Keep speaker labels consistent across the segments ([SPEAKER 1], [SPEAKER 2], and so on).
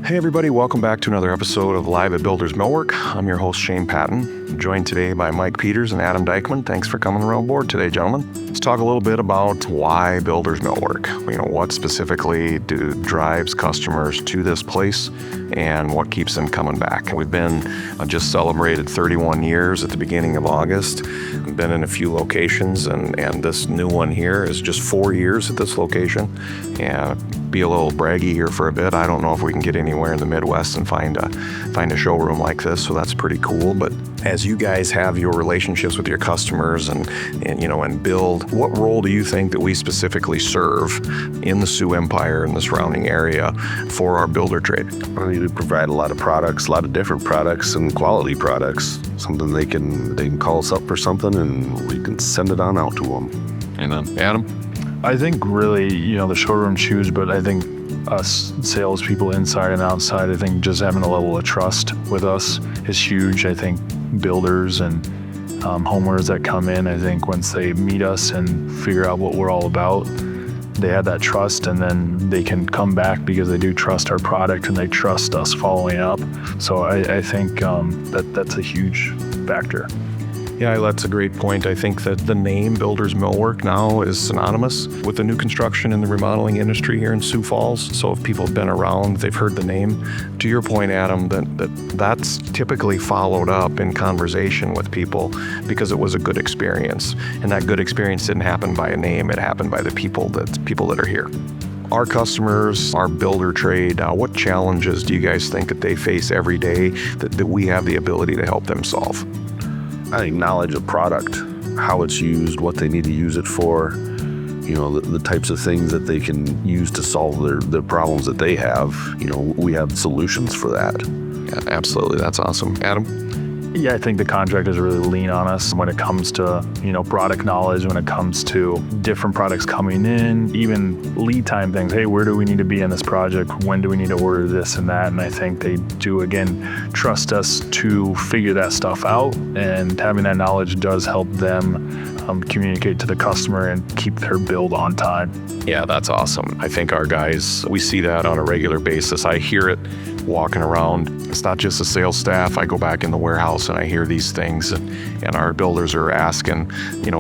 [SPEAKER 1] Hey everybody, welcome back to another episode of Live at Builders Millwork. I'm your host Shane Patton, joined today by Mike Peters and Adam Dykman. Thanks for coming around board today, gentlemen. Let's talk a little bit about why Builders Millwork. What specifically drives customers to this place and what keeps them coming back. We've been just celebrated 31 years at the beginning of August. We've been in a few locations and this new one here is just 4 years at this location. And be a little braggy here for a bit. I don't know if we can get anywhere in the Midwest and find a showroom like this, so that's pretty cool. But as you guys have your relationships with your customers and build, what role do you think that we specifically serve in the Sioux Empire and the surrounding area for our builder trade?
[SPEAKER 2] Well, you provide a lot of products, a lot of different products and quality products. Something they can call us up for something and we can send it on out to them.
[SPEAKER 1] And then Adam?
[SPEAKER 3] I think really, the showroom's huge, but I think us salespeople inside and outside, I think just having a level of trust with us is huge. I think builders and homeowners that come in, I think once they meet us and figure out what we're all about, they have that trust and then they can come back because they do trust our product and they trust us following up. So I think that's a huge factor.
[SPEAKER 1] Yeah, that's a great point. I think that the name Builders Millwork now is synonymous with the new construction and the remodeling industry here in Sioux Falls. So if people have been around, they've heard the name. To your point, Adam, that's typically followed up in conversation with people because it was a good experience. And that good experience didn't happen by a name, it happened by the people that are here. Our customers, our builder trade, what challenges do you guys think that they face every day that we have the ability to help them solve?
[SPEAKER 2] I think knowledge of product, how it's used, what they need to use it for, the types of things that they can use to solve their problems that they have. We have solutions for that.
[SPEAKER 1] Yeah, absolutely. That's awesome. Adam?
[SPEAKER 3] Yeah, I think the contractors really lean on us when it comes to, product knowledge, when it comes to different products coming in, even lead time things. Hey, where do we need to be in this project? When do we need to order this and that? And I think they do, again, trust us to figure that stuff out. And having that knowledge does help them communicate to the customer and keep their build on time.
[SPEAKER 1] Yeah, that's awesome. I think our guys, we see that on a regular basis. I hear it walking around. It's not just the sales staff. I go back in the warehouse and I hear these things and our builders are asking,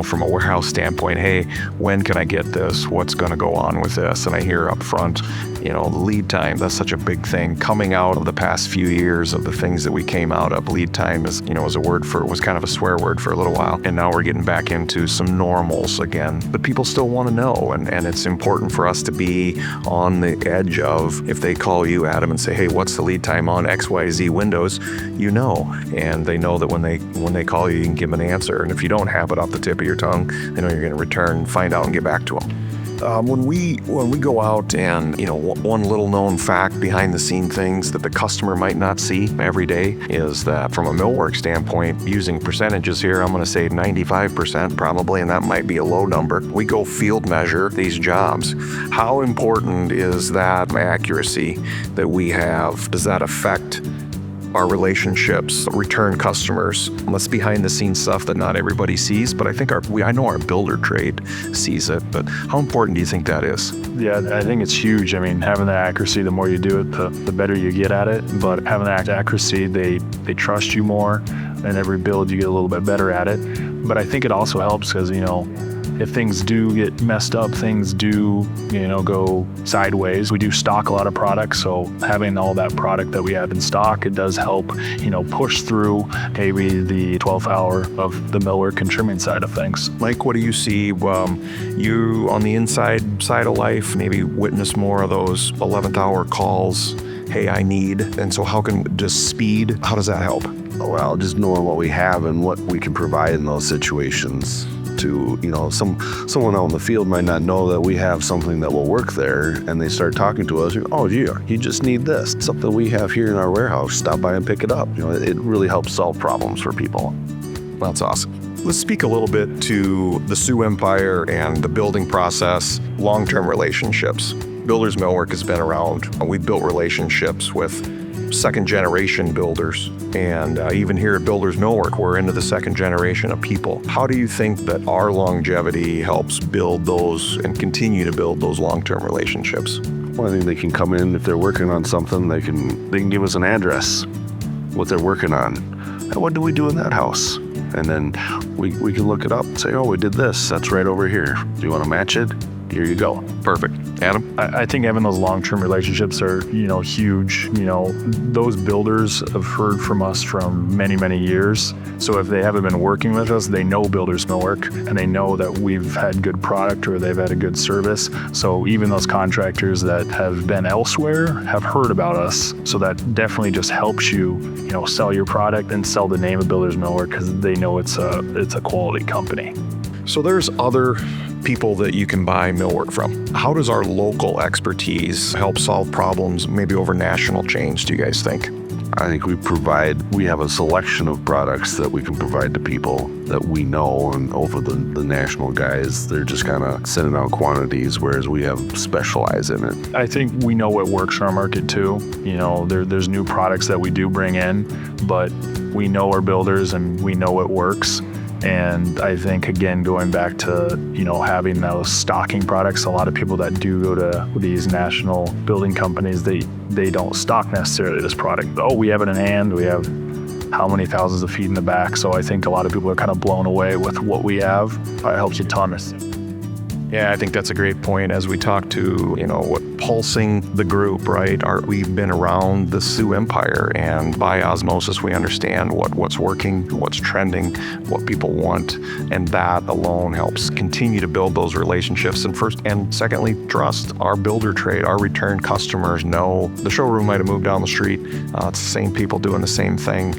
[SPEAKER 1] from a warehouse standpoint, hey, when can I get this? What's going to go on with this? And I hear up front, the lead time, that's such a big thing. Coming out of the past few years of the things that we came out of, lead time is, was kind of a swear word for a little while. And now we're getting back into some normals again. But people still want to know. And it's important for us to be on the edge of, if they call you, Adam, and say, hey, what's the lead time on XYZ windows? And they know that when they call you, you can give them an answer. And if you don't have it off the tip of your tongue, they know you're going to return, find out, and get back to them. When we go out and, one little known fact behind the scene things that the customer might not see every day is that from a millwork standpoint, using percentages here, I'm going to say 95% probably, and that might be a low number. We go field measure these jobs. How important is that accuracy that we have? Does that affect our relationships, return customers? That's behind the scenes stuff that not everybody sees, but I think I know our builder trade sees it, but how important do you think that is?
[SPEAKER 3] Yeah, I think it's huge. Having that accuracy, the more you do it, the better you get at it. But having that accuracy, they trust you more, and every build you get a little bit better at it. But I think it also helps because, if things do get messed up, things do, go sideways. We do stock a lot of products, so having all that product that we have in stock, it does help, push through maybe the 12th hour of the millwork and trimming side of things.
[SPEAKER 1] Mike, what do you see? You on the inside side of life, maybe witness more of those 11th hour calls. Hey, I need. And so how does speed, how does that help?
[SPEAKER 2] Well, just knowing what we have and what we can provide in those situations. Someone out in the field might not know that we have something that will work there, and they start talking to us. Oh, yeah, you just need this. It's something we have here in our warehouse. Stop by and pick it up. It really helps solve problems for people.
[SPEAKER 1] That's awesome. Let's speak a little bit to the Sioux Empire and the building process, long-term relationships. Builders Millwork has been around. We've built relationships with second-generation builders. And even here at Builders Millwork, we're into the second generation of people. How do you think that our longevity helps build those and continue to build those long-term relationships?
[SPEAKER 2] Well, I think they can come in if they're working on something. They can give us an address, what they're working on. And what do we do in that house? And then we can look it up and say, oh, we did this. That's right over here. Do you want to match it? Here you go.
[SPEAKER 1] Perfect. Adam?
[SPEAKER 3] I think having those long-term relationships are, huge. Those builders have heard from us from many, many years. So if they haven't been working with us, they know Builders Millwork and they know that we've had good product or they've had a good service. So even those contractors that have been elsewhere have heard about us. So that definitely just helps you, sell your product and sell the name of Builders Millwork because they know it's a quality company.
[SPEAKER 1] So there's other people that you can buy millwork from. How does our local expertise help solve problems maybe over national chains, do you guys think?
[SPEAKER 2] I think we have a selection of products that we can provide to people that we know, and over the national guys, they're just kind of sending out quantities, whereas we have specialize in it.
[SPEAKER 3] I think we know what works in our market too. There's new products that we do bring in, but we know our builders and we know what works. And I think, again, going back to, having those stocking products, a lot of people that do go to these national building companies, they don't stock necessarily this product. Oh, we have it in hand. We have how many thousands of feet in the back. So I think a lot of people are kind of blown away with what we have. It helps you a ton.
[SPEAKER 1] Yeah, I think that's a great point. As we talk to, what pulsing the group, right? We've been around the Sioux Empire, and by osmosis, we understand what's working, what's trending, what people want, and that alone helps continue to build those relationships. And first and secondly, trust. Our builder trade, our return customers know the showroom might have moved down the street. It's the same people doing the same thing.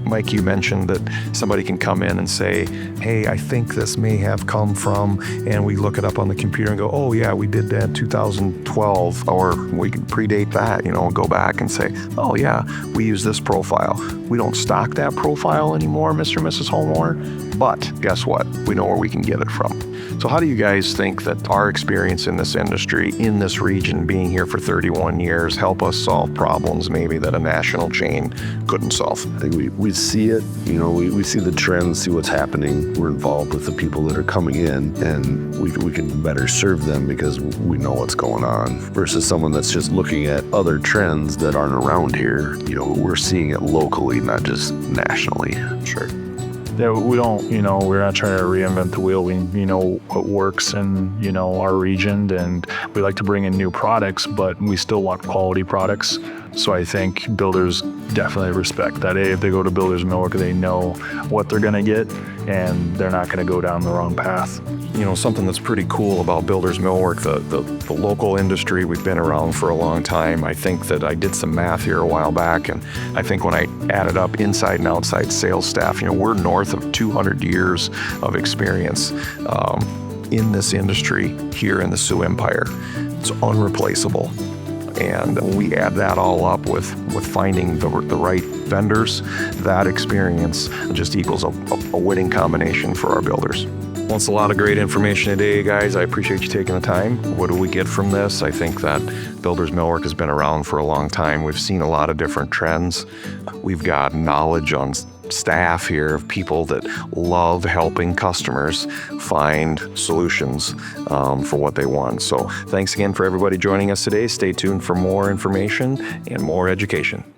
[SPEAKER 1] Mike, you mentioned that somebody can come in and say, hey, I think this may have come from, and we look it up on the computer and go, oh yeah, we did that 2012, or we can predate that, go back and say, oh yeah, we use this profile. We don't stock that profile anymore, Mr. and Mrs. Homeowner, but guess what? We know where we can get it from. So how do you guys think that our experience in this industry, in this region, being here for 31 years, help us solve problems maybe that a national chain couldn't solve?
[SPEAKER 2] I think we see it, we see the trends, see what's happening. We're involved with the people that are coming in, and we can better serve them because we know what's going on, versus someone that's just looking at other trends that aren't around here. We're seeing it locally, not just nationally.
[SPEAKER 1] Sure.
[SPEAKER 3] Yeah, we don't, we're not trying to reinvent the wheel. We know what works in, our region, and we like to bring in new products, but we still want quality products. So I think builders definitely respect that. If they go to Builders Millwork, they know what they're going to get, and they're not going to go down the wrong path.
[SPEAKER 1] Something that's pretty cool about Builders Millwork, the local industry, we've been around for a long time. I think that I did some math here a while back, and I think when I added up inside and outside sales staff, we're north of 200 years of experience in this industry here in the Sioux Empire. It's unreplaceable. And when we add that all up with finding the right vendors, that experience just equals a winning combination for our builders. Well, it's a lot of great information today, guys. I appreciate you taking the time. What do we get from this? I think that Builders Millwork has been around for a long time. We've seen a lot of different trends. We've got knowledge on staff here of people that love helping customers find solutions for what they want. So thanks again for everybody joining us today. Stay tuned for more information and more education.